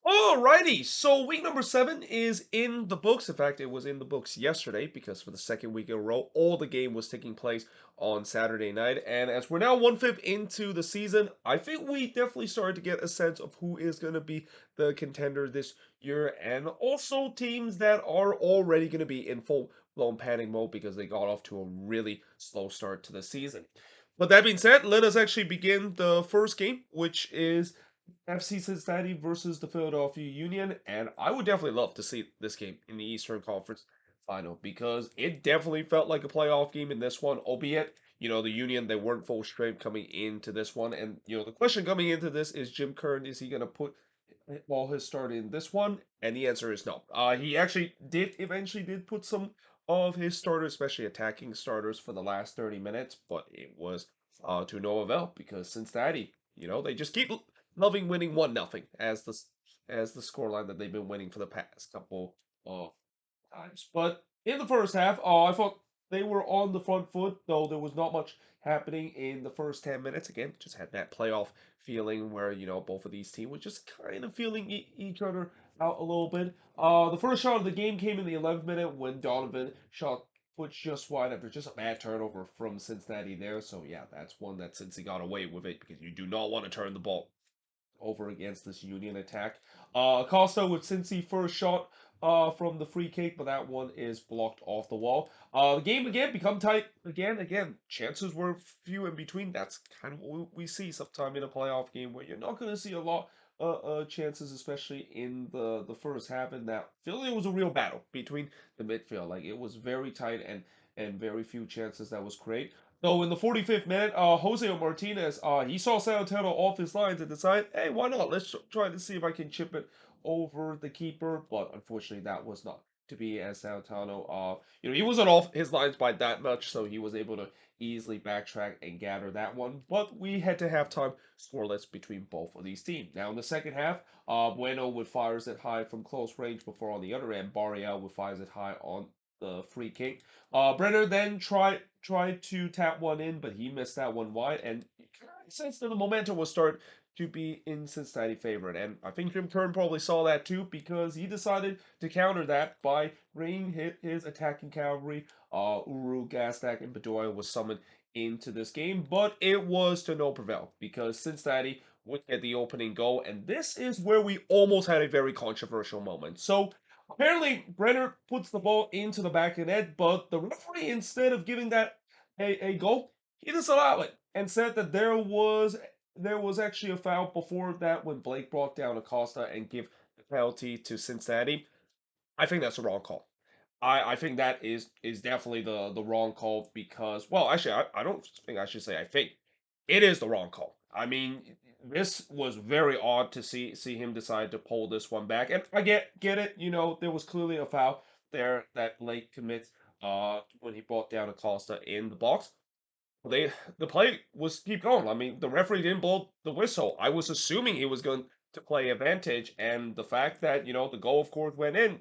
Alrighty, so week number 7 is in the books. In fact, it was in the books yesterday because for the second week in a row, all the game was taking place on Saturday night. And as we're now 1/5 into the season, I think we definitely started to get a sense of who is going to be the contender this year, and also teams that are already going to be in full blown panic mode because they got off to a really slow start to the season. But that being said, let us actually begin the first game, which is FC Cincinnati versus the Philadelphia Union, and I would definitely love to see this game in the Eastern Conference Final because it definitely felt like a playoff game in this one, albeit, the Union, they weren't full strength coming into this one. And, the question coming into this is Jim Kern, is he going to put all his start in this one? And the answer is no. He actually did put some of his starters, especially attacking starters, for the last 30 minutes, but it was to no avail because Cincinnati, they just keep loving winning 1-0 as the scoreline that they've been winning for the past couple of times. But in the first half, I thought they were on the front foot, though there was not much happening in the first 10 minutes. Again, just had that playoff feeling where, both of these teams were just kind of feeling each other out a little bit. The first shot of the game came in the 11th minute when Donovan shot put just wide after just a bad turnover from Cincinnati there. So, yeah, that's one that since he got away with it because you do not want to turn the ball over against this Union attack. Costa with Cincy first shot from the free kick, but that one is blocked off the wall. The game again become tight again. Again, chances were few in between. That's kind of what we see sometime in a playoff game where you're not going to see a lot chances, especially in the first half. And that Philly was a real battle between the midfield. Like it was very tight and very few chances that was created. So in the 45th minute, Jose Martinez, he saw Santana off his lines and decided, hey, why not? Let's try to see if I can chip it over the keeper. But unfortunately, that was not to be as Santana. He wasn't off his lines by that much, so he was able to easily backtrack and gather that one. But we had to have time scoreless between both of these teams. Now in the second half, Bueno would fires it high from close range before on the other end, Barrial would fires it high on the free kick. Brenner then tried to tap one in, but he missed that one wide, and since then the momentum will start to be in Cincinnati favor. And I think Jim Kern probably saw that too because he decided to counter that by bringing his attacking cavalry. Uru, Gastak, and Bedoya was summoned into this game, but it was to no prevail because Cincinnati would get the opening goal, and this is where we almost had a very controversial moment. So apparently, Brenner puts the ball into the back of the net, but the referee, instead of giving that a goal, he disallowed it and said that there was actually a foul before that when Blake brought down Acosta and give the penalty to Cincinnati. I think that's a wrong call. I think that is definitely the wrong call because, well, actually I don't think I should say I think it is the wrong call. I mean, this was very odd to see him decide to pull this one back, and I get it. There was clearly a foul there that Blake commits when he brought down Acosta in the box. The play was keep going. I mean, the referee didn't blow the whistle. I was assuming he was going to play advantage, and the fact that the goal of course went in,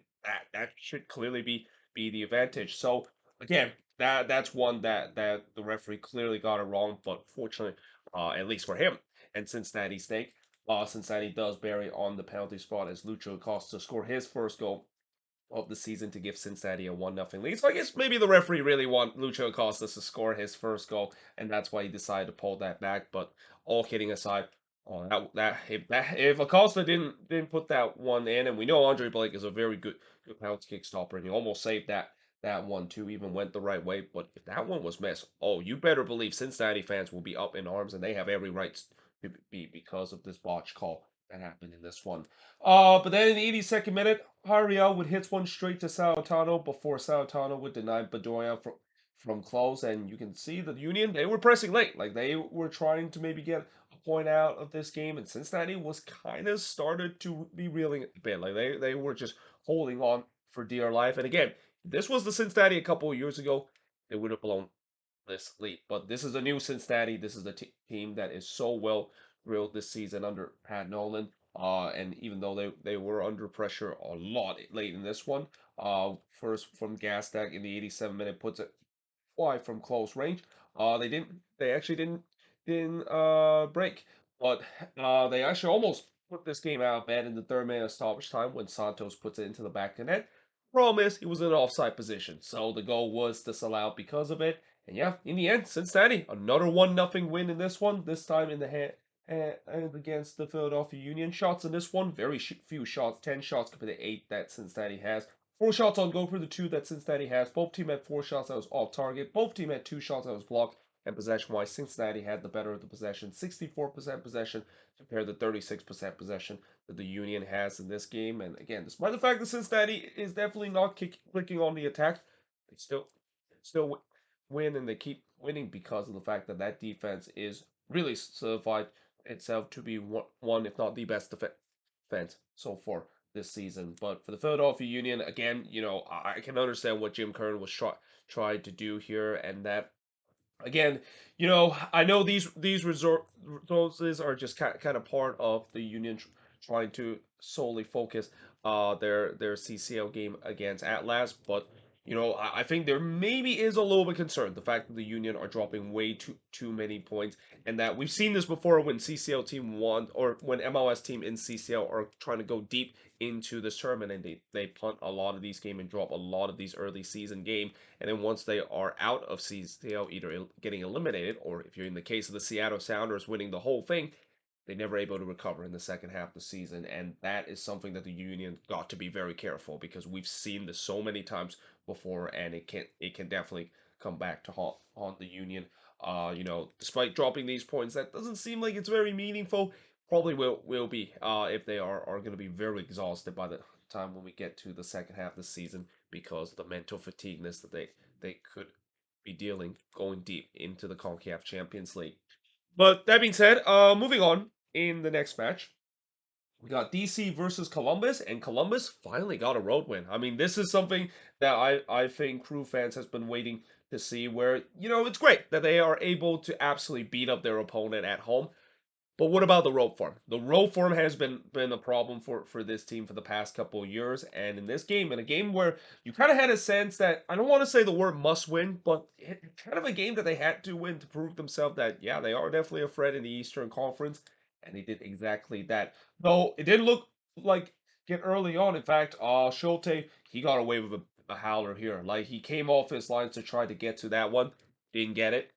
that should clearly be the advantage. So again, that's one that the referee clearly got it wrong, but fortunately, at least for him and Cincinnati's sake, Cincinnati does bury on the penalty spot as Lucho Acosta score his first goal of the season to give Cincinnati a 1-0 lead. So I guess maybe the referee really want Lucho Acosta to score his first goal, and that's why he decided to pull that back. But all kidding aside, if Acosta didn't put that one in, and we know Andre Blake is a very good penalty kick stopper, and he almost saved that one too, even went the right way. But if that one was missed, oh, you better believe Cincinnati fans will be up in arms, and they have every right to be because of this botch call that happened in this one. But then in the 82nd minute, Hariel would hit one straight to Sautano before Sautano would deny Bedoya from close. And you can see the Union, they were pressing late. Like they were trying to maybe get a point out of this game. And Cincinnati was kind of started to be reeling a bit. Like they were just holding on for dear life. And again, this was the Cincinnati a couple of years ago. They would have blown this lead. But this is a new Cincinnati. This is a team that is so well drilled this season under Pat Nolan. And even though they were under pressure a lot late in this one, first from Gastak in the 87th minute puts it wide from close range. They actually didn't break, but they actually almost put this game out of bed in the third minute of stoppage time when Santos puts it into the back of the net. Problem is, he was in an offside position, so the goal was disallowed because of it. And yeah, in the end, Cincinnati, another 1-0 win in this one, this time in the head. And against the Philadelphia Union. Shots in this one, very few shots, 10 shots compared to 8 that Cincinnati has. 4 shots on goal for the 2 that Cincinnati has. Both team had 4 shots that was off target. Both team had 2 shots that was blocked. And possession-wise, Cincinnati had the better of the possession. 64% possession compared to 36% possession that the Union has in this game. And again, despite the fact that Cincinnati is definitely not clicking on the attack, they still win, and they keep winning because of the fact that that defense is really solidified itself to be one if not the best defense so far this season. But for the Philadelphia Union, again, I can understand what Jim Kern was tried to do here, and that again, I know these resources are just kind of part of the Union trying to solely focus their CCL game against Atlas, but I think there maybe is a little bit concerned the fact that the Union are dropping way too many points, and that we've seen this before when CCL team won or when MLS team in CCL are trying to go deep into this tournament, and they punt a lot of these games and drop a lot of these early season games, and then once they are out of CCL, either getting eliminated, or if you're in the case of the Seattle Sounders winning the whole thing, they never able to recover in the second half of the season. And that is something that the Union got to be very careful, because we've seen this so many times before, and it can definitely come back to haunt the Union. Despite dropping these points, that doesn't seem like it's very meaningful. Probably will be if they are going to be very exhausted by the time when we get to the second half of the season, because of the mental fatigueness that they could be dealing going deep into the CONCACAF Champions League. But that being said, moving on in the next match, we got DC versus Columbus, and Columbus finally got a road win. I mean, this is something that I think Crew fans has been waiting to see, where it's great that they are able to absolutely beat up their opponent at home. But what about the road form? The road form has been a problem for this team for the past couple of years, and in this game, in a game where you kind of had a sense that, I don't want to say the word must win, but kind of a game that they had to win to prove themselves that, yeah, they are definitely a threat in the Eastern Conference, and they did exactly that. Though it didn't look like it early on. In fact, Schulte, he got away with a howler here. Like, he came off his lines to try to get to that one, didn't get it,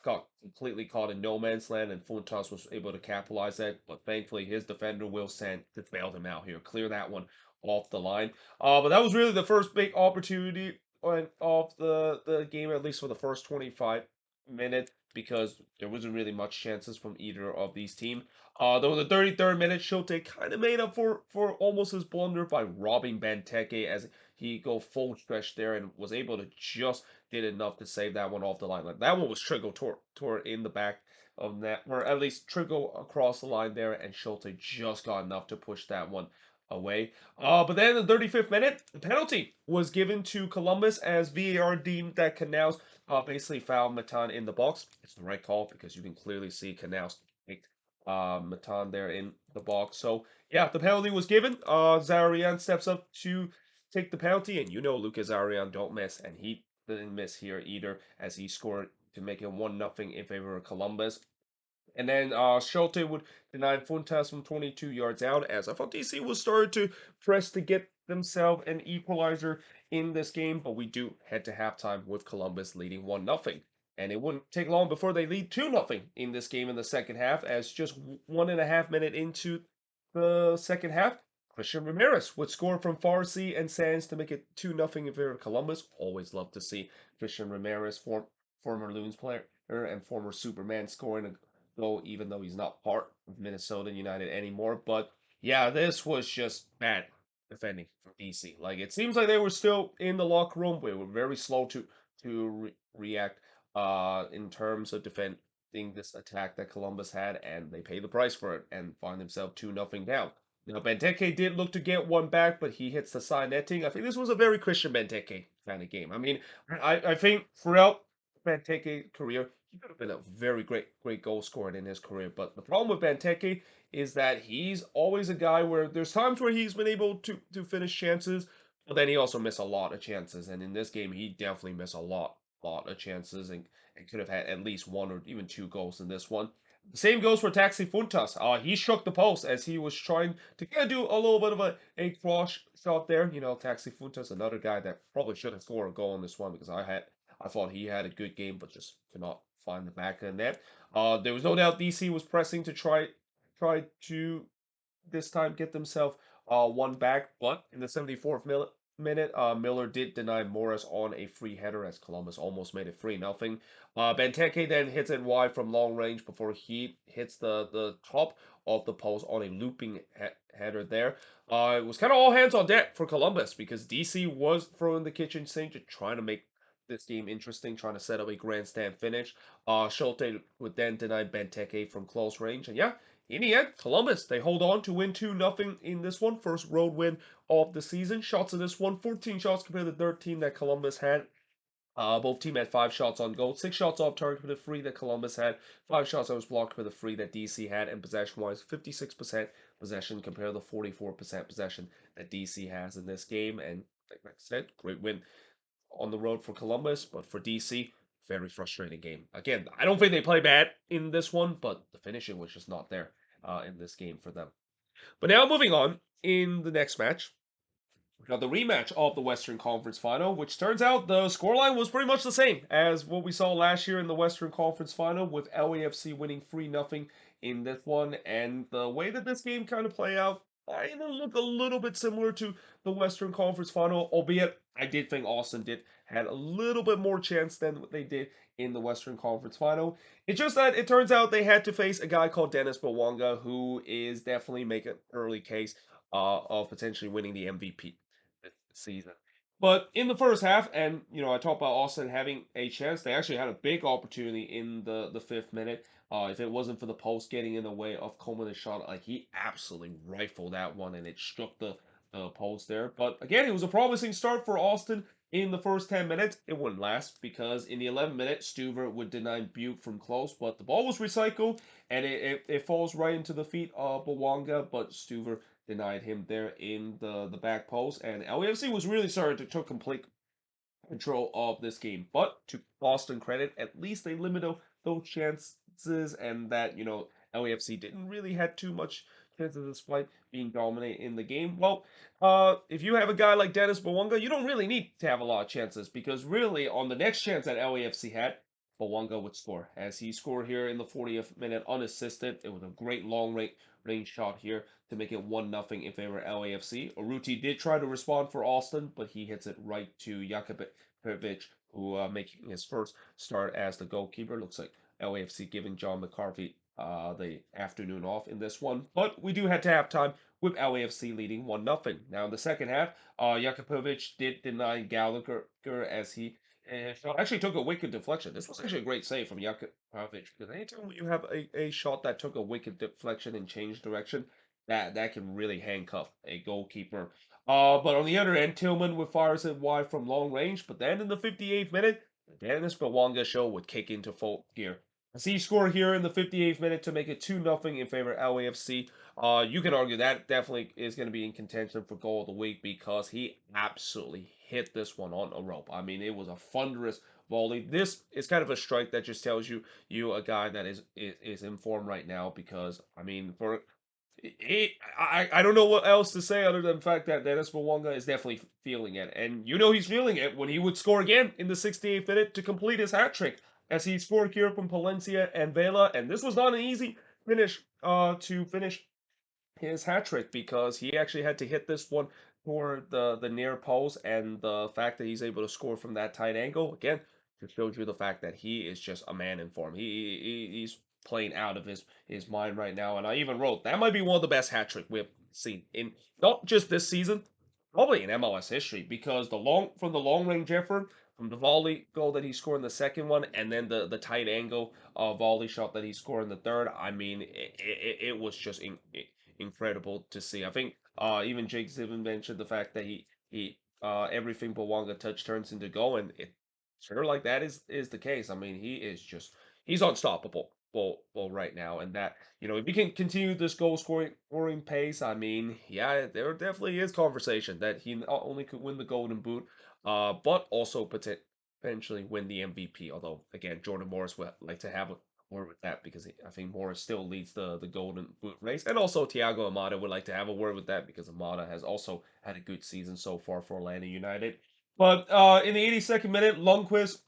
got completely caught in no man's land, and Funtas was able to capitalize that. But thankfully, his defender, Will Sand, just bailed him out here. Clear that one off the line. But that was really the first big opportunity of the game, at least for the first 25 minutes, because there wasn't really much chances from either of these teams. Though the 33rd minute, Schulte kind of made up for almost his blunder by robbing Benteke as he go full stretch there, and was able to just did enough to save that one off the line. Like, that one was Trigo toward in the back of net, or at least Trigo across the line there, and Schulte just got enough to push that one away. But then in the 35th minute, the penalty was given to Columbus as VAR deemed that Canals basically fouled Matan in the box. It's the right call, because you can clearly see Canals take Matan there in the box. So yeah, the penalty was given. Zarian steps up to take the penalty, and Lucas Zarian don't miss, and he didn't miss here either, as he scored to make it 1-0 in favor of Columbus. And then Schulte would deny Funtas from 22 yards out, as I thought DC was starting to press to get themselves an equalizer in this game, but we do head to halftime with Columbus leading 1-0. And it wouldn't take long before they lead 2-0 in this game in the second half, as just 1.5 minutes into the second half, Christian Ramirez would score from Farsi and Sands to make it 2-0 in favor of Columbus. Always love to see Christian Ramirez, former Loons player and former Superman, scoring a goal, even though he's not part of Minnesota United anymore. But yeah, this was just bad defending from DC. Like, it seems like they were still in the locker room. They were very slow to react in terms of defending this attack that Columbus had, and they paid the price for it and find themselves 2-0 down. Now, Benteke did look to get one back, but he hits the side netting. I think this was a very Christian Benteke kind of game. I mean, I think throughout Benteke's career, he could have been a very great goal scorer in his career. But the problem with Benteke is that he's always a guy where there's times where he's been able to finish chances, but then he also missed a lot of chances. And in this game, he definitely missed a lot of chances, and could have had at least one or even two goals in this one. The same goes for Taxi Funtas. He shook the post as he was trying to kind of do a little bit of a cross shot there. You know, Taxi Funtas, another guy that probably should have scored a goal in this one because I thought he had a good game, but just could not find the back of the net. There was no doubt DC was pressing to try to this time get themselves one back, but in the 74th minute, Miller did deny Morris on a free header as Columbus almost made it 3-0. Benteke then hits it wide from long range before he hits the top of the post on a looping header there. It was kind of all hands on deck for Columbus because DC was throwing the kitchen sink to try to make this game interesting, trying to set up a grandstand finish. Schulte would then deny Benteke from close range, and yeah, in the end, Columbus, they hold on to win 2-0 in this one. First road win of the season. Shots in this one, 14 shots compared to 13 that Columbus had. Both team had 5 shots on goal, 6 shots off target for the 3 that Columbus had, 5 shots that was blocked for the 3 that DC had, and possession-wise, 56% possession compared to the 44% possession that DC has in this game. And like I said, great win on the road for Columbus, but for DC, very frustrating game. Again, I don't think they play bad in this one, but the finishing was just not there in this game for them. But now moving on in the next match, we got the rematch of the Western Conference Final, which turns out the scoreline was pretty much the same as what we saw last year in the Western Conference Final, with LAFC winning 3-0 in this one. And the way that this game kind of play out, I look a little bit similar to the Western Conference Final, albeit I did think Austin did had a little bit more chance than what they did in the Western Conference Final. It's just that it turns out they had to face a guy called Dennis Bawanga, who is definitely making an early case of potentially winning the MVP this season. But in the first half, and I talked about Austin having a chance. They actually had a big opportunity in the 5th minute. If it wasn't for the post getting in the way of Coleman's shot, like he absolutely rifled that one, and it struck the post there. But again, it was a promising start for Austin in the first 10 minutes. It wouldn't last because in the 11th minute, Stuver would deny Buke from close, but the ball was recycled and it falls right into the feet of Bawanga, but Stuver denied him there in the back post. And LAFC was really starting to take complete control of this game. But to Boston credit, at least they limited those chances, and that LAFC didn't really had too much chances despite being dominant in the game. Well, if you have a guy like Dennis Bawanga, you don't really need to have a lot of chances because really on the next chance that LAFC had, Bawanga would score as he scored here in the 40th minute unassisted. It was a great long range shot here to make it 1-0 in favor of LAFC. Urruti did try to respond for Austin, but he hits it right to Jakovic, who making his first start as the goalkeeper. Looks like LAFC giving John McCarthy the afternoon off in this one. But we do head to halftime with LAFC leading 1-0. Now in the second half, Jakovic did deny Gallagher as he actually took a wicked deflection. This was actually a great save from Jakovic because anytime you have a shot that took a wicked deflection and changed direction, that can really handcuff a goalkeeper. But on the other end, Tillman would fire it wide from long range. But then in the 58th minute, the Dennis Bawanga show would kick into full gear. As he scored here in the 58th minute to make it 2-0 in favor of LAFC. You can argue that definitely is going to be in contention for goal of the week because he absolutely hit this one on a rope. I mean, it was a thunderous volley. This is kind of a strike that just tells you a guy that is in form right now because I mean for I don't know what else to say other than the fact that Dennis Mwanga is definitely feeling it. And he's feeling it when he would score again in the 68th minute to complete his hat trick as he scored here from Palencia and Vela. And this was not an easy finish to finish his hat trick because he actually had to hit this one for the near post, and the fact that he's able to score from that tight angle again just shows you the fact that he is just a man in form. He's playing out of his mind right now, and I even wrote that might be one of the best hat trick we've seen in not just this season, probably in MLS history because the long range effort. From the volley goal that he scored in the second one, and then the tight angle volley shot that he scored in the third. I mean, it was just incredible to see. I think even Jake Zivin mentioned the fact that he everything Bawanga touch turns into goal, and it sure like that is the case. I mean, he's unstoppable. Well, right now, and that if he can continue this goal scoring pace, I mean, yeah, there definitely is conversation that he not only could win the Golden Boot, but also potentially win the MVP. Although, again, Jordan Morris would like to have word with that because I think Morris still leads the Golden Boot race, and also Thiago Amada would like to have a word with that because Amada has also had a good season so far for Atlanta United. But in the 82nd minute, Lundqvist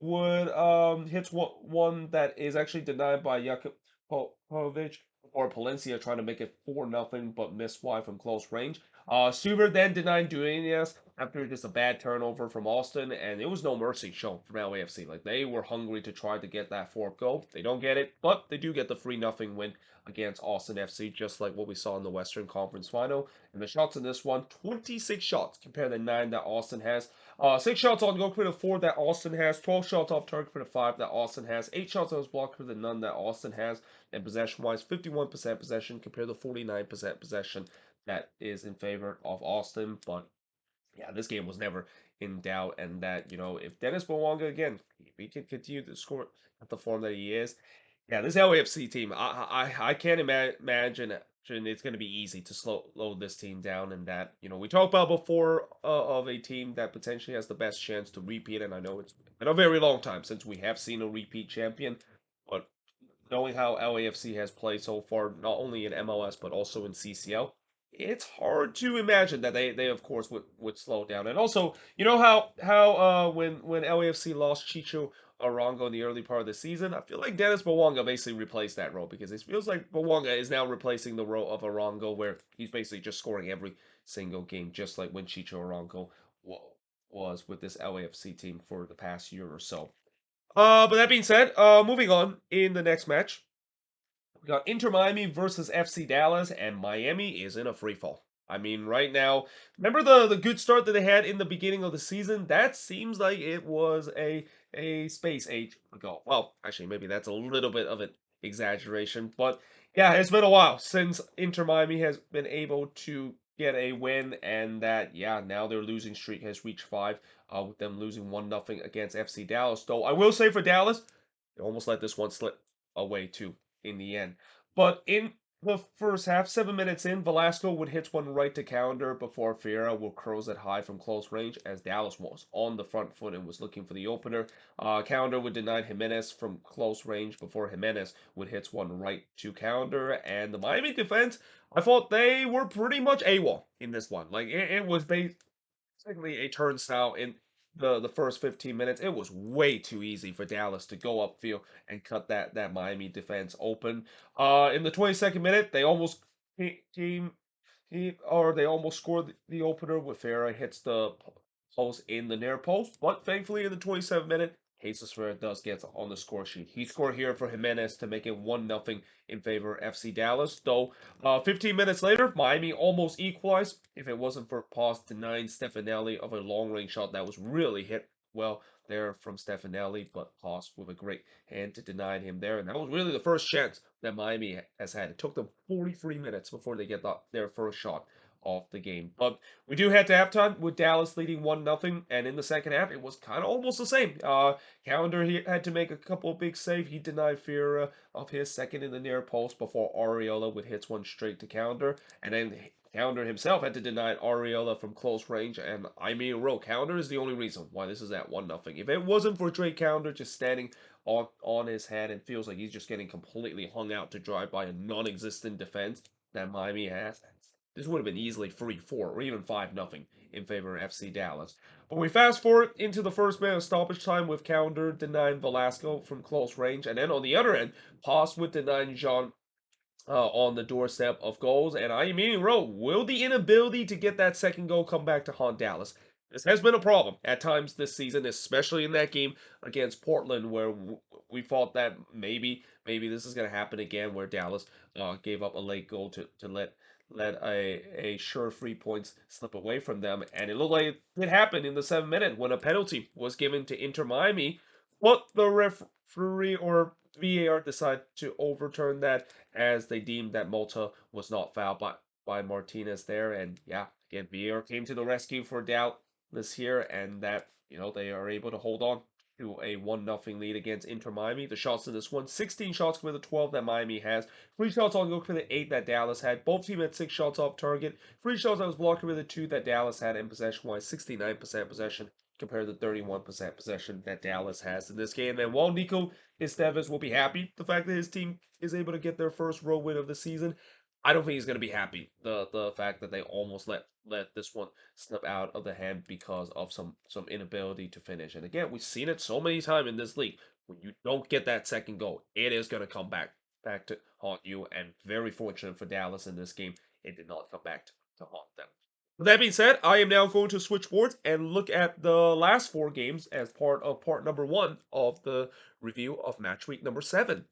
would hits one that is actually denied by Jakubovic or Palencia trying to make it 4-0, but missed wide from close range. Suber then denied doing this after just a bad turnover from Austin, and it was no mercy shown from LAFC. Like, they were hungry to try to get that fourth goal. They don't get it, but they do get the 3-0 win against Austin FC, just like what we saw in the Western Conference Final. And the shots in this one, 26 shots compared to 9 that Austin has. 6 shots on goal for the 4 that Austin has, 12 shots off target for the 5 that Austin has, 8 shots on his block for the none that Austin has, and possession-wise, 51% possession compared to 49% possession that is in favor of Austin. But yeah, this game was never in doubt, and that, if Dennis Bouanga again, if he can continue to score at the form that he is, yeah, this LAFC team, I can't imagine it's going to be easy to slow this team down, and that, we talked about before of a team that potentially has the best chance to repeat, and I know it's been a very long time since we have seen a repeat champion, but knowing how LAFC has played so far, not only in MLS but also in CCL, it's hard to imagine that they of course would slow down. And also, you know how when LAFC lost Chicho Arango in the early part of the season, I feel like Dennis Bouanga basically replaced that role because it feels like Bouanga is now replacing the role of Arango, where he's basically just scoring every single game, just like when Chicho Arango was with this LAFC team for the past year or so. But that being said, moving on in the next match, we got Inter Miami versus FC Dallas, and Miami is in a free fall. I mean, right now, remember the good start that they had in the beginning of the season? That seems like it was a space age ago. Well, actually, maybe that's a little bit of an exaggeration, but yeah, it's been a while since Inter Miami has been able to get a win, and that, yeah, now their losing streak has reached 5, with them losing 1-0 against FC Dallas. Though I will say for Dallas, they almost let this one slip away too in the end. But in the first half, 7 minutes in, Velasco would hit one right to counter before Fiera will curls it high from close range, as Dallas was on the front foot and was looking for the opener. Counter would deny Jimenez from close range before Jimenez would hit one right to counter. And the Miami defense, I thought they were pretty much AWOL in this one. Like, it was basically a turnstile in the first 15 minutes. It was way too easy for Dallas to go upfield and cut that Miami defense open. In the 22nd minute, they almost they almost scored the opener with Farah hits the post in the near post, but thankfully in the 27th minute, Jesus Ferreira does get on the score sheet. He scored here for Jimenez to make it 1-0 in favor of FC Dallas. Though 15 minutes later, Miami almost equalized if it wasn't for Paz denying Stefanelli of a long-range shot that was really hit well there from Stefanelli, but Paz with a great hand to deny him there. And that was really the first chance that Miami has had. It took them 43 minutes before they get their first shot of the game. But we do head to halftime with Dallas leading 1-0, and in the second half, it was kind of almost the same. Calendar, he had to make a couple of big saves. He denied Fiera of his second in the near post before Ariola would hit one straight to Calendar, and then Calendar himself had to deny Ariola from close range, and I mean, Calendar is the only reason why this is at 1-0. If it wasn't for Drake Calendar just standing on his head and feels like he's just getting completely hung out to dry by a non-existent defense that Miami has, this would have been easily 3-4 or even 5-0 in favor of FC Dallas. But we fast forward into the first minute of stoppage time with Calendar denying Velasco from close range, and then on the other end, Paz with denying Jean on the doorstep of goals. And I mean, will the inability to get that second goal come back to haunt Dallas? This has been a problem at times this season, especially in that game against Portland, where we thought that maybe this is going to happen again, where Dallas gave up a late goal to let a sure 3 points slip away from them, and it looked like it happened in the 7th minute when a penalty was given to Inter Miami, but the referee or VAR decided to overturn that as they deemed that Malta was not fouled by Martinez there. And yeah, again, VAR came to the rescue for Dallas here, and that, they are able to hold on to a 1-0 lead against Inter Miami. The shots in this one, 16 shots for the 12 that Miami has, 3 shots on goal for the 8 that Dallas had. Both teams had 6 shots off target, 3 shots that was blocked for the 2 that Dallas had, and possession-wise, 69% possession compared to 31% possession that Dallas has in this game. And while Nico Estevez will be happy the fact that his team is able to get their first road win of the season, I don't think he's going to be happy the fact that they almost let this one slip out of the hand because of some inability to finish. And again, we've seen it so many times in this league. When you don't get that second goal, it is going to come back to haunt you. And very fortunate for Dallas in this game, it did not come back to haunt them. With that being said, I am now going to switch boards and look at the last 4 games as part of part number 1 of the review of match week number 7.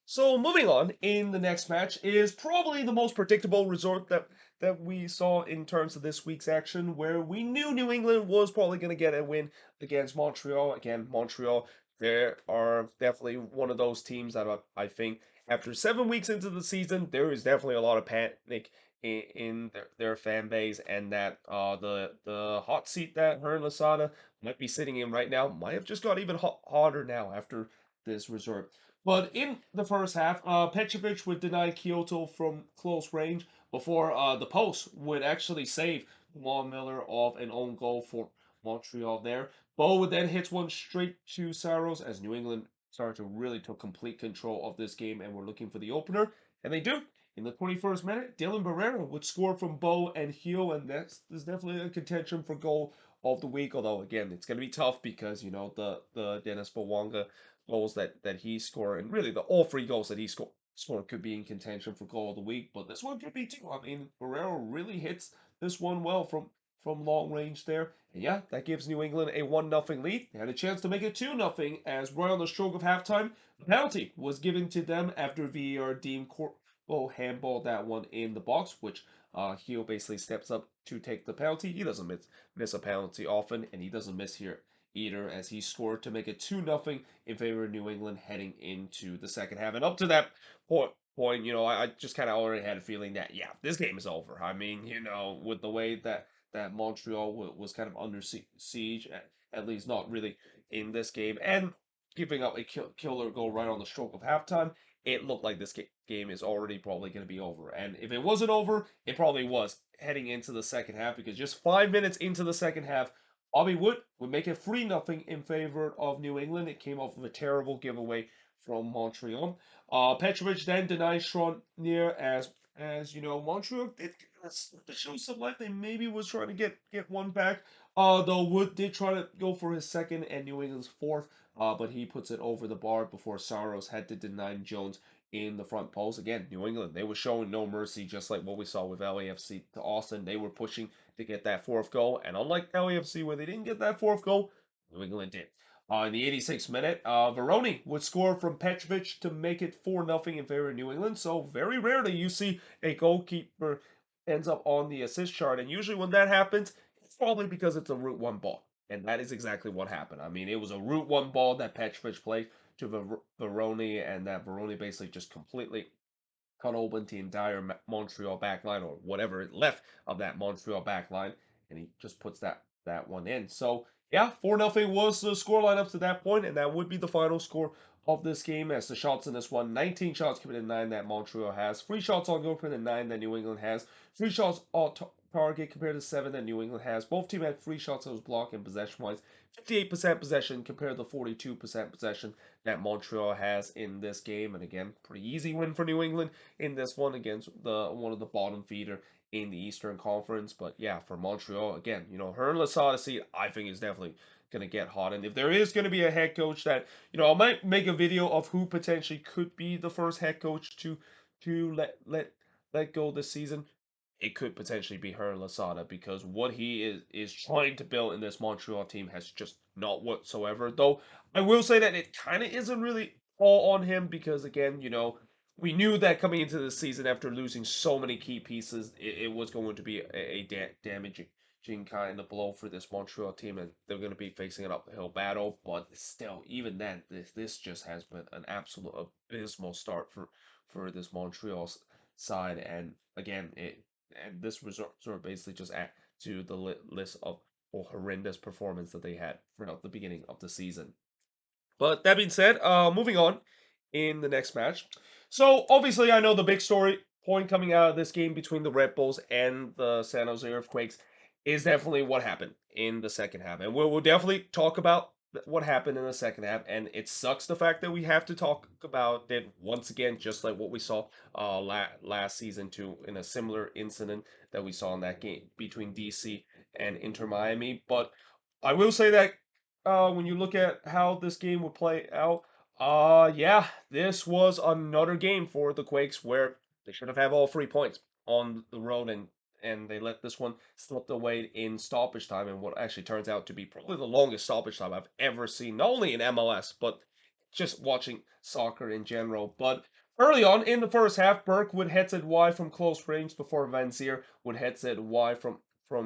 So moving on, in the next match is probably the most predictable result that we saw in terms of this week's action, where we knew New England was probably going to get a win against Montreal. Again, Montreal, they are definitely one of those teams that I think after 7 weeks into the season, there is definitely a lot of panic in their fan base, and that the hot seat that Hernan Lasada might be sitting in right now might have just got even hotter now after this resort. But in the first half, Petrovic would deny Kyoto from close range before the post would actually save Juan Miller of an own goal for Montreal there. Bo would then hit one straight to Saros as New England started to really take complete control of this game and were looking for the opener. And they do. In the 21st minute, Dylan Barrera would score from Bo and Heel, and that's definitely a contention for goal of the week. Although again, it's going to be tough because the Dennis Bawanga goals that he scored, and really all 3 goals that he scored could be in contention for goal of the week. But this one could be too. I mean, Barrero really hits this one well from long range there. And yeah, that gives New England a 1-0 lead. They had a chance to make it 2-0 as right on the stroke of halftime, the penalty was given to them after VAR deemed Corpo handballed that one in the box, which Heel basically steps up to take the penalty. He doesn't miss a penalty often, and he doesn't miss here either, as he scored to make it 2-0 in favor of New England heading into the second half. And up to that point, I just kind of already had a feeling that, yeah, this game is over. I mean, with the way that Montreal was kind of under siege, at least not really in this game, and giving up a killer goal right on the stroke of halftime, it looked like this game is already probably going to be over. And if it wasn't over, it probably was heading into the second half, because just 5 minutes into the second half, Bobby Wood would make it 3-0 in favor of New England. It came off of a terrible giveaway from Montreal. Petrovic then denies Near as Montreal did show some life. They maybe was trying to get one back. Though Wood did try to go for his second and New England's fourth. But he puts it over the bar before Saros had to deny Jones in the front post. Again, New England, they were showing no mercy, just like what we saw with LAFC to Austin. They were pushing to get that 4th goal, and unlike LAFC, where they didn't get that 4th goal, New England did. In the 86th minute, Veroni would score from Petrovic to make it 4-0 in favor of New England. So very rarely you see a goalkeeper ends up on the assist chart, and usually when that happens, it's probably because it's a Route 1 ball. And that is exactly what happened. I mean, it was a Route 1 ball that Petrovic played to Veroni, and that Veroni basically just completely cut open the entire Montreal backline, or whatever is left of that Montreal backline, and he just puts that one in. So yeah, 4-0 was the scoreline up to that point, and that would be the final score of this game, as the shots in this one, 19 shots committed, 9 that Montreal has, 3 shots on goal compared to 9 that New England has, 3 shots on target compared to 7 that New England has. Both teams had 3 shots that was blocked, and possession-wise, 58% possession compared to 42% possession that Montreal has in this game. And again, pretty easy win for New England in this one against one of the bottom feeder in the Eastern Conference. But yeah, for Montreal, again, Hernan Lasada seat, I think, is definitely going to get hot. And if there is going to be a head coach that, I might make a video of who potentially could be the first head coach to let go this season. It could potentially be Hernan Lasada, because what he is trying to build in this Montreal team has just not whatsoever. Though I will say that it kind of isn't really all on him, because again, we knew that coming into the season after losing so many key pieces, it was going to be a damaging kind of blow for this Montreal team, and they're going to be facing an uphill battle. But still, even then, this just has been an absolute abysmal start for this Montreal side. And again, this resort basically just add to the list of horrendous performance that they had throughout the beginning of the season. But that being said, moving on in the next match. So obviously, I know the big story point coming out of this game between the Red Bulls and the San Jose Earthquakes is definitely what happened in the second half. And we'll definitely talk about what happened in the second half. And it sucks the fact that we have to talk about it once again, just like what we saw last season too, in a similar incident that we saw in that game between DC and Inter Miami. But I will say that when you look at how this game would play out, yeah, this was another game for the Quakes where they should have had all 3 points on the road, and they let this one slip away in stoppage time, and what actually turns out to be probably the longest stoppage time I've ever seen, not only in MLS, but just watching soccer in general. But early on in the first half, Burke would heads it wide from close range before Van Zier would heads it wide from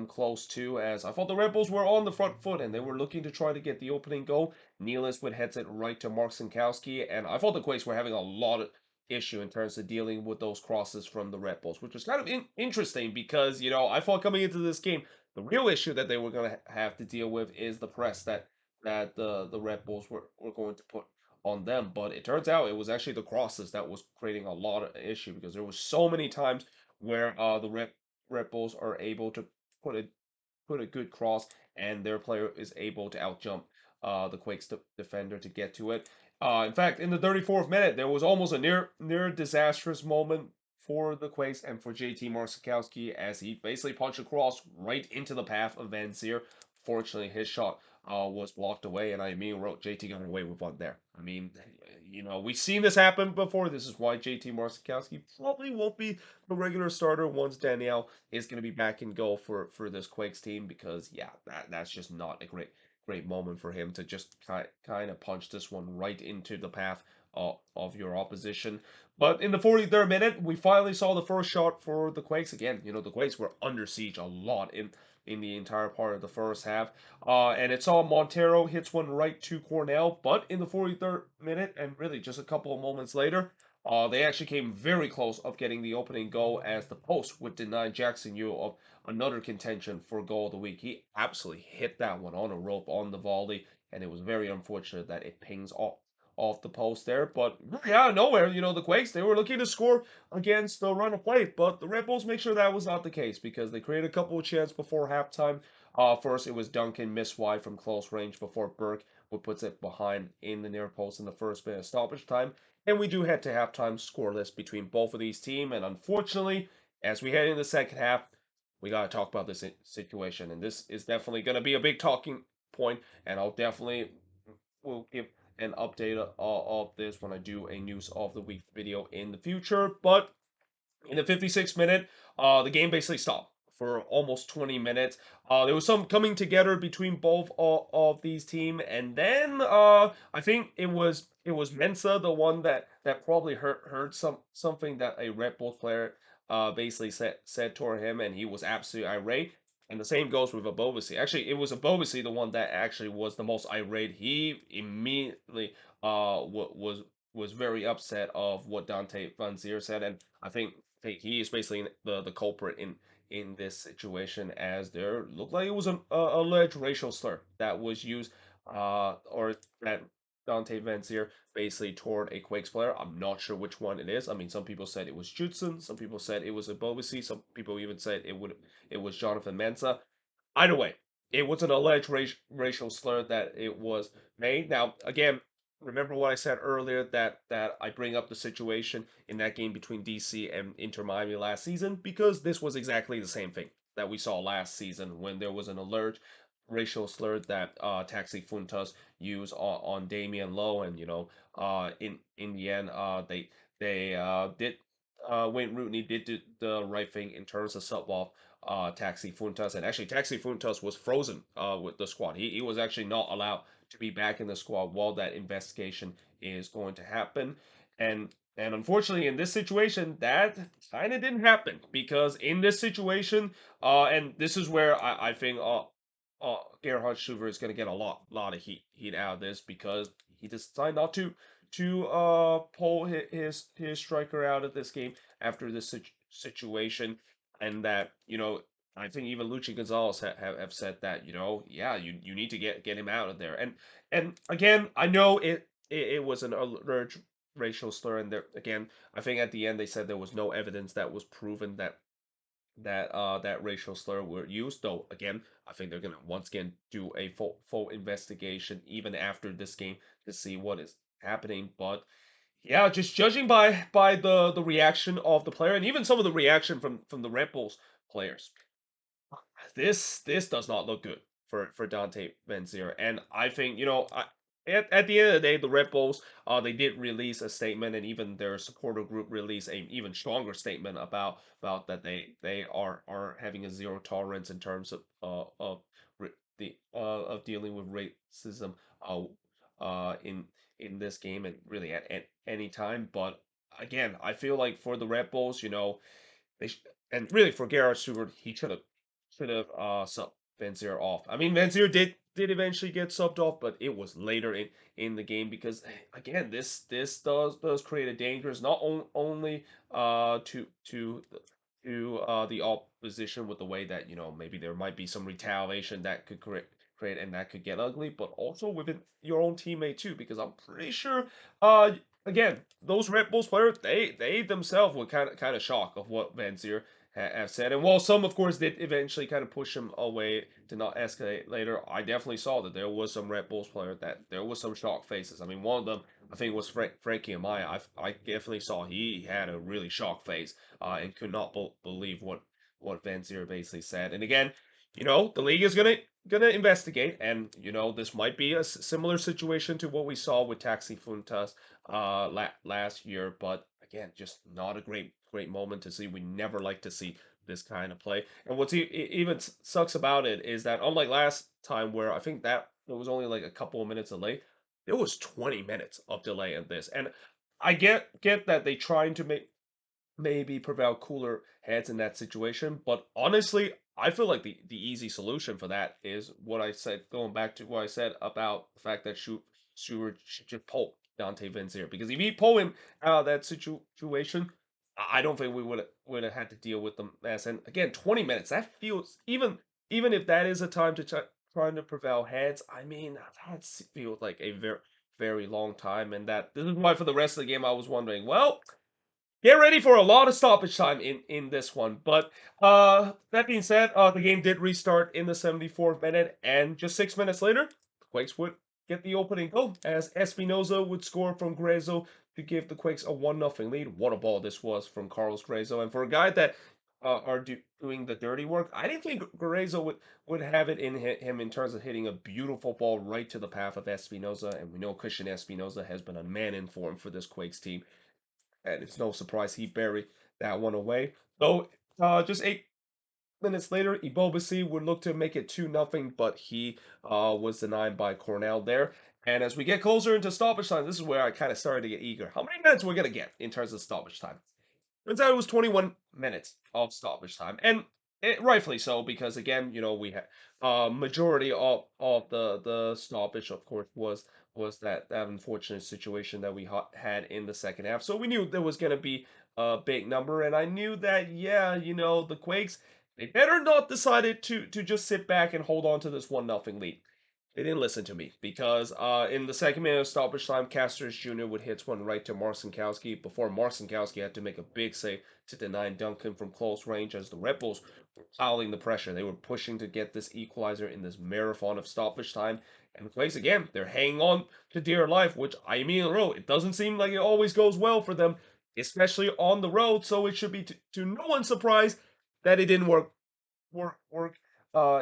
close too, as I thought the Red Bulls were on the front foot and they were looking to try to get the opening goal. Nealis would heads it right to Mark Sinkowski, and I thought the Quakes were having a lot of issue in terms of dealing with those crosses from the Red Bulls, which was kind of interesting because, I thought coming into this game, the real issue that they were going to have to deal with is the press that the Red Bulls were going to put on them. But it turns out it was actually the crosses that was creating a lot of issue because there was so many times where the Red Bulls are able to put a put a good cross, and their player is able to outjump the Quakes defender to get to it. In fact, in the 34th minute, there was almost a near disastrous moment for the Quakes and for JT Marsikowski as he basically punched a cross right into the path of Van Zier. Fortunately, his shot was blocked away, and I immediately wrote JT got away with one there. I mean, we've seen this happen before. This is why JT Marsikowski probably won't be the regular starter once Danielle is going to be back in goal for this Quakes team, because yeah, that's just not a great moment for him to just kind of punch this one right into the path of your opposition. But in the 43rd minute, we finally saw the first shot for the Quakes. Again, the Quakes were under siege a lot in the entire part of the first half. And it saw Montero hits one right to Cornell, but in the 43rd minute, and really just a couple of moments later, they actually came very close of getting the opening goal as the post would deny Jackson Yu of another contention for goal of the week. He absolutely hit that one on a rope on the volley, and it was very unfortunate that it pings off the post there. But yeah, nowhere, the Quakes, they were looking to score against the run of play, but the Red Bulls make sure that was not the case because they created a couple of chances before halftime. First, it was Duncan miss wide from close range before Burke would puts it behind in the near post in the first minute of stoppage time. And we do head to halftime scoreless between both of these teams. And unfortunately, as we head into the second half, we got to talk about this situation. And this is definitely going to be a big talking point. And I'll definitely will give an update of this when I do a news of the week video in the future. But in the 56th minute, the game basically stopped for almost 20 minutes. There was some coming together between both of these teams, and then I think it was Mensa, the one that probably heard something that a Red Bulls player basically said toward him, and he was absolutely irate. And the same goes with Abovisi. Actually, it was Abovisi the one that actually was the most irate. He immediately was very upset of what Dante Van Zier said, and I think he is basically the culprit in this situation, as there looked like it was an alleged racial slur that was used, or that Dante Van Zier basically toward a Quakes player. I'm not sure which one it is. I mean, some people said it was Judson, some people said it was Abovisi, some people even said it was Jonathan Mensah. Either way, it was an alleged racial slur that it was made. Now, again, remember what I said earlier, that I bring up the situation in that game between DC and Inter Miami last season, because this was exactly the same thing that we saw last season when there was an alleged racial slur that Taxi Funtas used on Damian Lowe, and in the end, they did Wayne Rooney did the right thing in terms of sub off Taxi Funtas, and actually Taxi Funtas was frozen with the squad. He was actually not allowed to be back in the squad while that investigation is going to happen. And unfortunately, in this situation, that kind of didn't happen, because in this situation, and this is where I think Gerhard Schuver is going to get a lot of heat out of this, because he decided not to pull his striker out of this game after this situation, and that I think even Luchi Gonzalez have said that yeah, you need to get him out of there. And again, I know it was an alleged racial slur, and there again, I think at the end they said there was no evidence that was proven that racial slur were used. Though again, I think they're gonna once again do a full investigation even after this game to see what is happening. But yeah, just judging by the reaction of the player and even some of the reaction from the Red Bulls players, this does not look good for Dante Benzier. And I think, at the end of the day, the Red Bulls, they did release a statement, and even their supporter group released a even stronger statement about that they are having a zero tolerance in terms of the of dealing with racism uh in this game and really at any time. But again, I feel like for the Red Bulls, they sh- and really for Garrett Stewart, he should have subbed Vanzier off. I mean, Vanzier did eventually get subbed off, but it was later in the game because again, this does create a dangerous not only to the opposition with the way that maybe there might be some retaliation that could create and that could get ugly, but also within your own teammate too, because I'm pretty sure uh again, those Red Bulls players, they themselves were kind of shocked of what Van Zier have said. And while some, of course, did eventually kind of push him away to not escalate later, I definitely saw that there was some Red Bulls player that there was some shocked faces. I mean, one of them, I think, was Frankie Amaya. I definitely saw he had a really shocked face and could not believe what Van Zier basically said. And again, the league is gonna investigate, and this might be a similar situation to what we saw with Taxi Funtas last year. But again, just not a great moment to see. We never like to see this kind of play. And what's even sucks about it is that unlike last time, where I think that it was only like a couple of minutes delay, there was 20 minutes of delay in this. And I get that they trying to maybe prevail cooler heads in that situation. But honestly, I feel like the easy solution for that is what I said, going back to what I said about the fact that Stewart should just pull Dante Vincier. Because if he pull him out of that situation, I don't think we would have had to deal with the mess. And again, 20 minutes, that feels even if that is a time to trying to prevail heads, I mean, that feels like a very long time. And that this is why for the rest of the game I was wondering, well, get ready for a lot of stoppage time in this one. But that being said, the game did restart in the 74th minute, and just 6 minutes later, the Quakes would get the opening goal as Espinoza would score from Grezzo to give the Quakes a 1-0 lead. What a ball this was from Carlos Grezzo. And for a guy that are doing the dirty work, I didn't think Grezzo would have it in him in terms of hitting a beautiful ball right to the path of Espinoza. And we know Christian Espinoza has been a man in form for this Quakes team, and it's no surprise he buried that one away. So just 8 minutes later, Ibobasi would look to make it 2-0, but he was denied by Cornell there. And as we get closer into stoppage time, this is where I kind of started to get eager. How many minutes we're going to get in terms of stoppage time? Turns out it was 21 minutes of stoppage time, and rightfully so, because again, we had majority of the stoppage, of course, was that unfortunate situation that we had in the second half. So we knew there was going to be a big number, and I knew that, yeah, the Quakes, they better not decided to just sit back and hold on to this 1-0 lead. They didn't listen to me because in the second minute of stoppage time, Castors Jr. would hit one right to Marcinkowski before Marcinkowski had to make a big save to deny Duncan from close range as the Red Bulls were piling the pressure. They were pushing to get this equalizer in this marathon of stoppage time. And the Quakes, again, they're hanging on to dear life, which I immediately wrote. It doesn't seem like it always goes well for them, especially on the road, so it should be to no one's surprise that it didn't work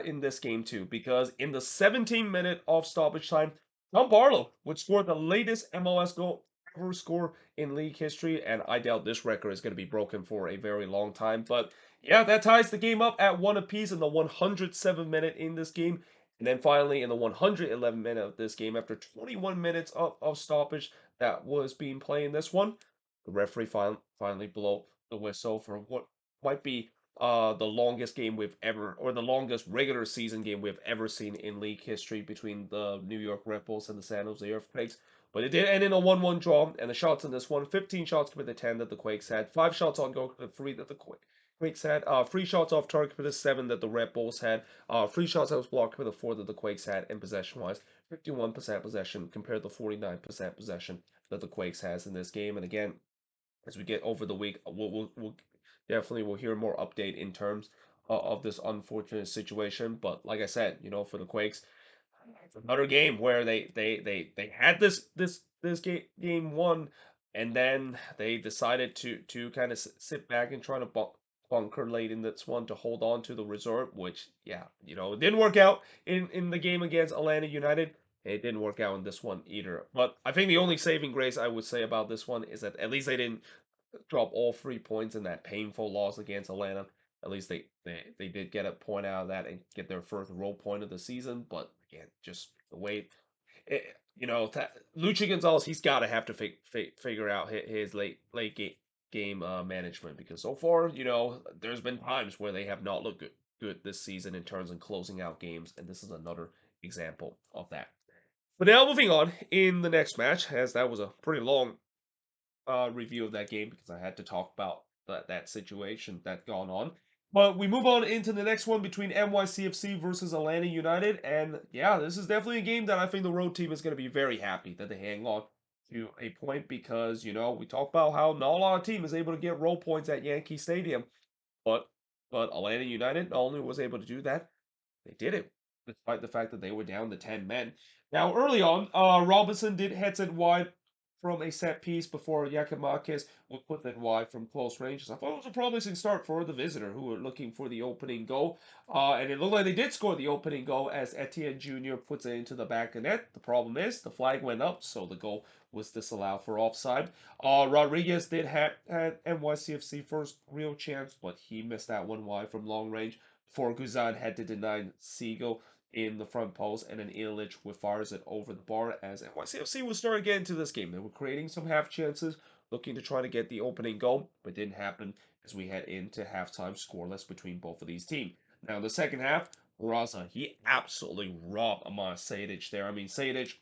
in this game too, because in the 17th minute of stoppage time, Tom Barlow would score the latest MLS goal ever score in league history, and I doubt this record is going to be broken for a very long time. But yeah, that ties the game up at one apiece in the 107th minute in this game. And then finally, in the 111th minute of this game, after 21 minutes of stoppage that was being played in this one, the referee finally blow the whistle for what might be the longest game we've ever, or the longest regular season game we've ever seen in league history between the New York Red Bulls and the San Jose Earthquakes. But it did end in a 1-1 draw, and the shots in this one, 15 shots compared to 10 that the Quakes had, 5 shots on goal compared to 3 that the Quakes had, 3 shots off target compared to 7 that the Red Bulls had, 3 shots that was blocked compared to 4 that the Quakes had, and possession-wise, 51% possession compared to 49% possession that the Quakes has in this game. And again, as we get over the week, we'll definitely will hear more update in terms of this unfortunate situation. But like I said, for the Quakes, it's another game where they had this game won, and then they decided to kind of sit back and try to bunker late in this one to hold on to the resort, which yeah, it didn't work out in the game against Atlanta United. It didn't work out in this one either. But I think the only saving grace I would say about this one is that at least they didn't drop all 3 points in that painful loss against Atlanta. At least they did get a point out of that and get their first road point of the season. But again, just the way Luchi Gonzalez, he's got to have to figure out his late game management, because so far, there's been times where they have not looked good this season in terms of closing out games, and this is another example of that. But now moving on in the next match, as that was a pretty long review of that game because I had to talk about that situation that gone on. But we move on into the next one between NYCFC versus Atlanta United, and yeah, this is definitely a game that I think the road team is going to be very happy that they hang on to a point, because we talk about how not a lot of team is able to get road points at Yankee Stadium, but Atlanta United not only was able to do that, they did it despite the fact that they were down to 10 men. Now, early on, Robinson did heads it wide from a set piece before Yakimakis would put that wide from close range. So I thought it was a promising start for the visitor who were looking for the opening goal. And it looked like they did score the opening goal as Etienne Jr. puts it into the back of net. The problem is the flag went up, so the goal was disallowed for offside. Rodriguez did have had NYCFC first real chance, but he missed that one wide from long range before Guzan had to deny Siegel in the front post, and then Illich fires it over the bar as NYCFC was starting to get into this game. They were creating some half chances, looking to try to get the opening goal, but didn't happen as we head into halftime scoreless between both of these teams. Now, in the second half, Raza, he absolutely robbed Amon Sejdic there. I mean, Sejdic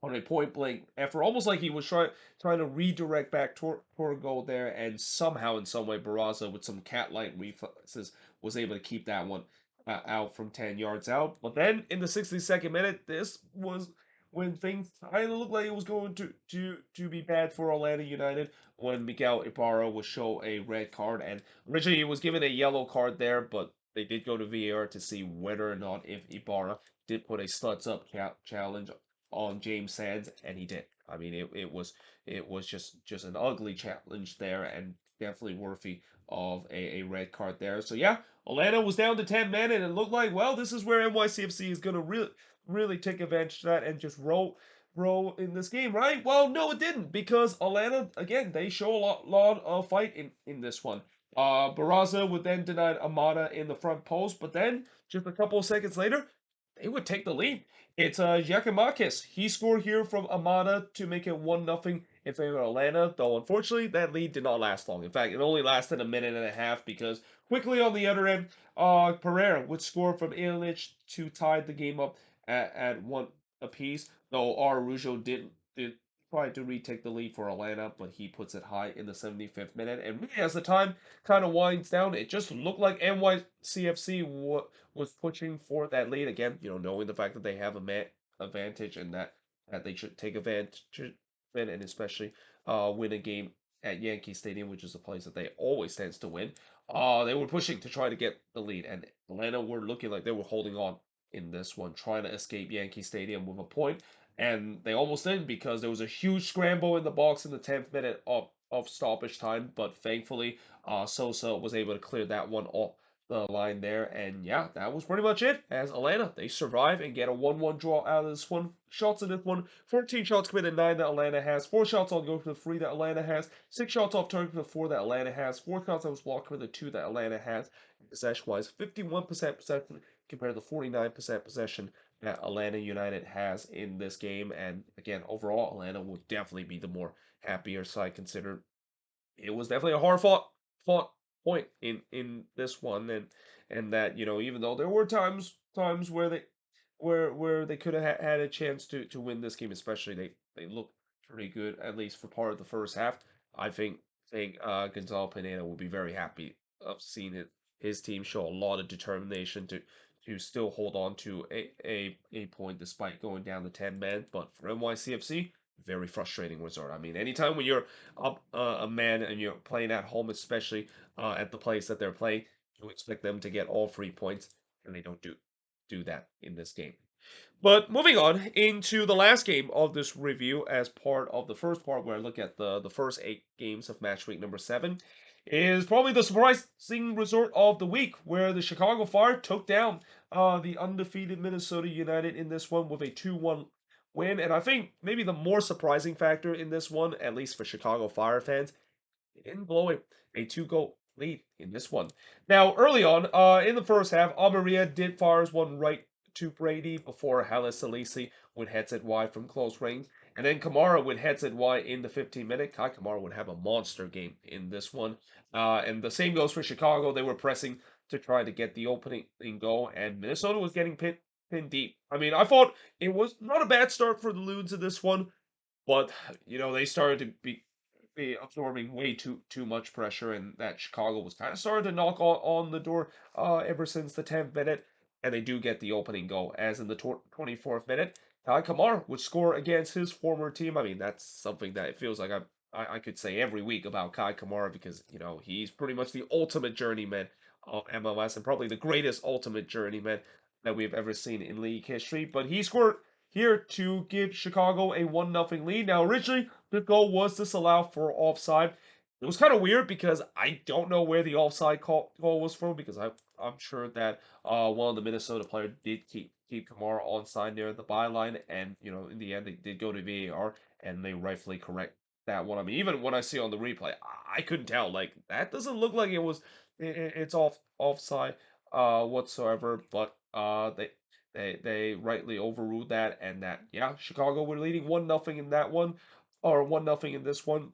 on a point blank effort, almost like he was trying to redirect back toward goal there, and somehow, in some way, Barraza with some cat-like reflexes was able to keep that one out from 10 yards out. But then in the 62nd minute, this was when things kind of looked like it was going to be bad for Atlanta United, when Miguel Ibarra would show a red card, and originally he was given a yellow card there, but they did go to VAR to see whether or not if Ibarra did put a studs up challenge on James Sands, and he did. I mean, it was just an ugly challenge there, and definitely worthy of a red card there. So yeah, Atlanta was down to 10 men, and it looked like, well, this is where NYCFC is gonna really take advantage of that and just roll in this game, right? Well, no, it didn't, because Atlanta, again, they show a lot of fight in this one. Barraza would then deny Amada in the front post, but then just a couple of seconds later, they would take the lead. It's Giacomakis. He scored here from Amada to make it 1-0 in favor of Atlanta, though unfortunately that lead did not last long. In fact, it only lasted a minute and a half, because quickly on the other end, Pereira would score from Illich to tie the game up at one apiece, though Araujo did try to retake the lead for Atlanta, but he puts it high in the 75th minute. And really, as the time kind of winds down, it just looked like NYCFC was pushing for that lead again. Knowing the fact that they have a advantage, and that they should take advantage of it, and especially win a game at Yankee Stadium, which is a place that they always tends to win. They were pushing to try to get the lead, and Atlanta were looking like they were holding on in this one, trying to escape Yankee Stadium with a point, and they almost did, because there was a huge scramble in the box in the 10th minute of stoppage time, but thankfully, Sosa was able to clear that one off the line there. And yeah, that was pretty much it, as Atlanta, they survive and get a 1-1 draw out of this one. Shots in this one: 14 shots committed, 9 that Atlanta has, 4 shots on goal for the 3 that Atlanta has, 6 shots off target for the 4 that Atlanta has, 4 shots that was blocked for the 2 that Atlanta has. Possession wise, 51% possession compared to 49% possession that Atlanta United has in this game. And again, overall, Atlanta will definitely be the more happier side, considered it was definitely a hard fought point in this one. And that, even though there were times where they could have had a chance to win this game, especially they looked pretty good, at least for part of the first half. I think Gonzalo Pineda will be very happy of seeing his team show a lot of determination to still hold on to a point despite going down to 10 men. But for NYCFC, very frustrating result. I mean, anytime when you're up a man and you're playing at home, especially at the place that they're playing, you expect them to get all 3 points, and they don't do that in this game. But moving on into the last game of this review, as part of the first part, where I look at the first 8 games of match week number 7, is probably the surprising result of the week, where the Chicago Fire took down the undefeated Minnesota United in this one with a 2-1 win. And I think maybe the more surprising factor in this one, at least for Chicago Fire fans, in blowing a 2-goal lead in this one. Now, early on, in the first half, Almeria did fires one right to Brady before Halas Salisi would heads it wide from close range. And then Kamara would heads it wide in the 15th minute. Kai Kamara would have a monster game in this one. And the same goes for Chicago. They were pressing to try to get the opening goal, and Minnesota was getting pinned deep. I mean, I thought it was not a bad start for the Loons in this one, but they started to be absorbing way too much pressure, and that Chicago was kind of starting to knock on the door ever since the 10th minute, and they do get the opening goal, as in the 24th minute, Ty Kamar would score against his former team. I mean, that's something that it feels like I could say every week about Kai Kamara, because he's pretty much the ultimate journeyman of MLS, and probably the greatest ultimate journeyman that we've ever seen in league history. But he scored here to give Chicago a 1-0 lead. Now, originally, the goal was disallowed for offside. It was kind of weird because I don't know where the offside goal was from, because I'm sure that one of the Minnesota players did keep Kamara onside near the byline, and in the end they did go to VAR and they rightfully correct that one. I mean, even when I see on the replay, I couldn't tell. Like, that doesn't look like it's offside whatsoever. But they rightly overruled that, and that, yeah, Chicago were leading 1-0 in that one, or 1-0 in this one.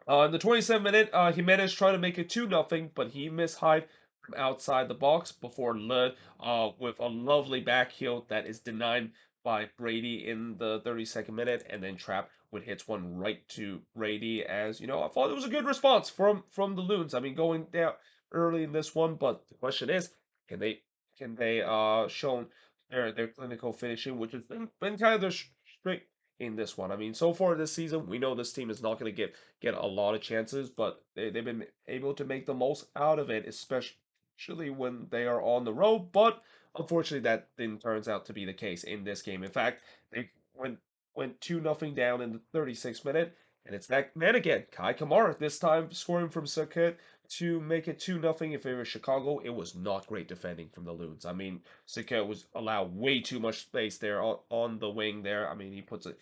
In the 27th minute, Jimenez tried to make it 2-0, but he missed high from outside the box before led with a lovely back heel that is denied by Brady in the 32nd minute, and then Trapp would hits one right to Brady. As I thought it was a good response from the Loons. I mean, going down early in this one, but the question is, can they show their clinical finishing, which has been kind of their straight in this one. I mean, so far this season, we know this team is not going to get a lot of chances, but they've been able to make the most out of it, especially when they are on the road. But unfortunately, that didn't turns out to be the case in this game. In fact, they went 2-0 down in the 36th minute, and it's that man again, Kai Kamara, this time scoring from circuit to make it 2-0 in favor of Chicago. It was not great defending from the Loons. I mean, Saka was allowed way too much space there on the wing there. I mean, he puts a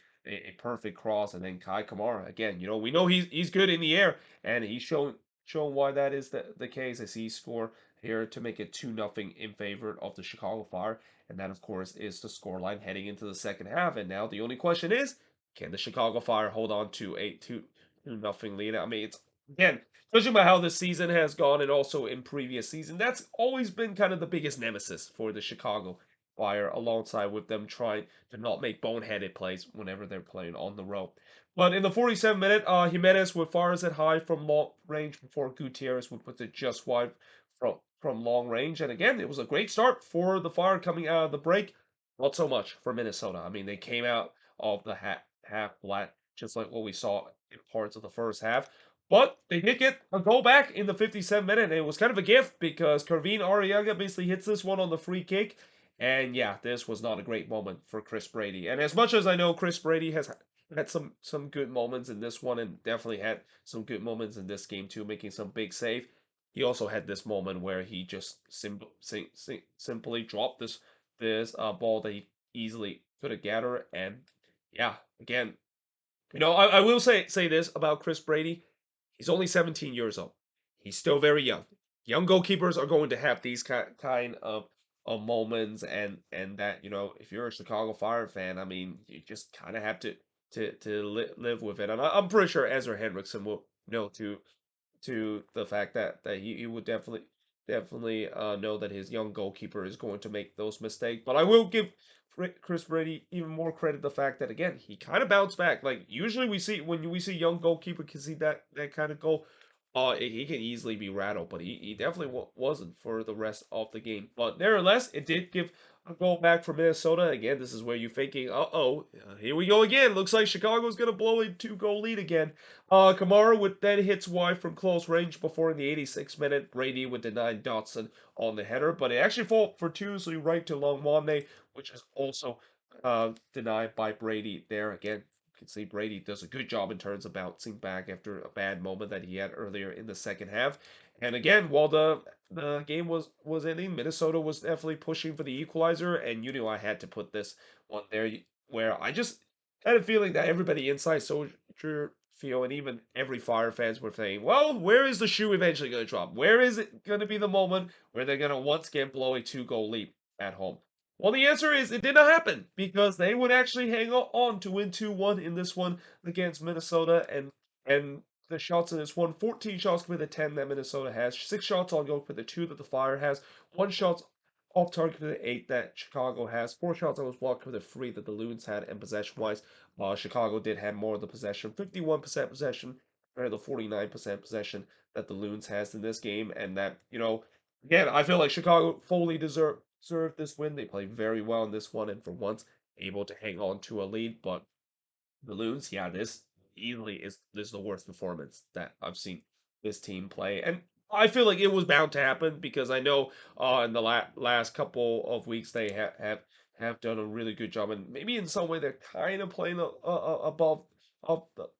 perfect cross, and then Kai Kamara again. We know he's good in the air, and he's shown why that is the case, as he scored here to make it 2-0 in favor of the Chicago Fire, and that of course is the scoreline heading into the second half. And now the only question is, can the Chicago Fire hold on to a 2-0 lead? I mean, it's again, judging by how this season has gone, and also in previous season, that's always been kind of the biggest nemesis for the Chicago Fire, alongside with them trying to not make boneheaded plays whenever they're playing on the road. But in the 47th minute, Jimenez would fires it high from long range before Gutierrez would put it just wide from long range. And again, it was a great start for the Fire coming out of the break. Not so much for Minnesota. I mean, they came out of the half flat, just like what we saw in parts of the first half. But they did get a goal back in the 57th minute, and it was kind of a gift, because Kervin Arriaga basically hits this one on the free kick. And yeah, this was not a great moment for Chris Brady. And as much as I know Chris Brady has had some good moments in this one, and definitely had some good moments in this game too, making some big save, he also had this moment where he just simply dropped this ball that he easily could have gathered. And yeah, again, I will say this about Chris Brady. He's only 17 years old. He's still very young. Young goalkeepers are going to have these kind of moments, and that, if you're a Chicago Fire fan, I mean, you just kind of have to live with it. And I'm pretty sure Ezra Hendrickson will know to the fact that he would definitely know that his young goalkeeper is going to make those mistakes. But I will give Chris Brady even more credit, the fact that, again, he kind of bounced back. Like, usually we see, when we see young goalkeeper can see that kind of goal, he can easily be rattled, but he definitely wasn't for the rest of the game. But nevertheless, it did give a goal back for Minnesota. Again, this is where you're thinking, here we go again. Looks like Chicago's going to blow a 2-goal lead again. Kamara would then hits wide from close range before in the 86th minute. Brady would deny Dotson on the header, but it actually fall for two, so you right to Longwane, which is also denied by Brady there again. Can see Brady does a good job in terms of bouncing back after a bad moment that he had earlier in the second half. And again, while the game was ending, Minnesota was definitely pushing for the equalizer, and you knew I had to put this one there where I just had a feeling that everybody inside Soldier Field and even every Fire fans were saying, well, where is the shoe eventually going to drop? Where is it going to be the moment where they're going to once again blow a 2-goal lead at home? Well, the answer is it did not happen because they would actually hang on to win 2-1 in this one against Minnesota, and the shots in this one, 14 shots compared to 10 that Minnesota has, 6 shots on goal compared to 2 that the Fire has, 1 shot off target compared to 8 that Chicago has, 4 shots that was blocked compared to 3 that the Loons had, and possession-wise, Chicago did have more of the possession, 51% possession compared to 49% possession that the Loons has in this game, and that, again, I feel like Chicago fully deserved this win. They played very well in this one, and for once, able to hang on to a lead. But the Loons, yeah, this easily is the worst performance that I've seen this team play, and I feel like it was bound to happen because I know in the last couple of weeks they have done a really good job, and maybe in some way they're kind of playing above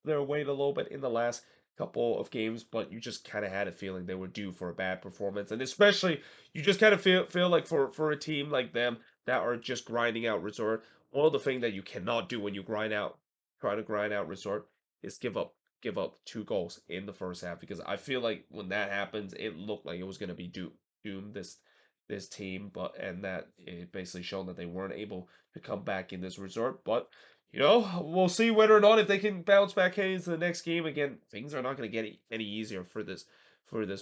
their weight a little bit in the last couple of games, but you just kind of had a feeling they were due for a bad performance, and especially you just kind of feel like for a team like them that are just grinding out resort. One of the things that you cannot do when you try to grind out resort is give up 2 goals in the first half, because I feel like when that happens, it looked like it was going to be doomed this team, but and that it basically shown that they weren't able to come back in this resort. But we'll see whether or not if they can bounce back heading into the next game. Again, things are not going to get any easier for this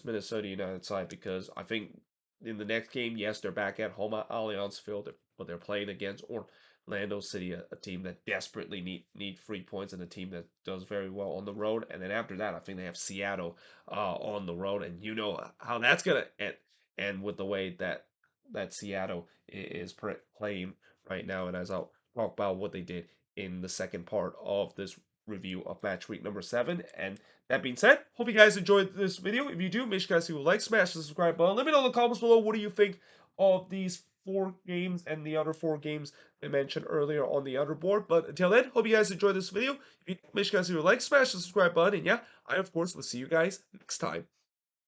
Minnesota United side, because I think in the next game, yes, they're back at home at Allianz Field, but they're playing against Orlando City, a team that desperately need 3 points, and a team that does very well on the road. And then after that, I think they have Seattle on the road, and you know how that's gonna end with the way that Seattle is playing right now. And as I'll talk about what they did in the second part of this review of match week number 7. And that being said, hope you guys enjoyed this video. If you do, make sure you guys like, smash the subscribe button. Let me know in the comments below, what do you think of these 4 games and the other 4 games I mentioned earlier on the other board. But until then, hope you guys enjoyed this video. If you make sure you guys like, smash the subscribe button. And yeah, I of course will see you guys next time.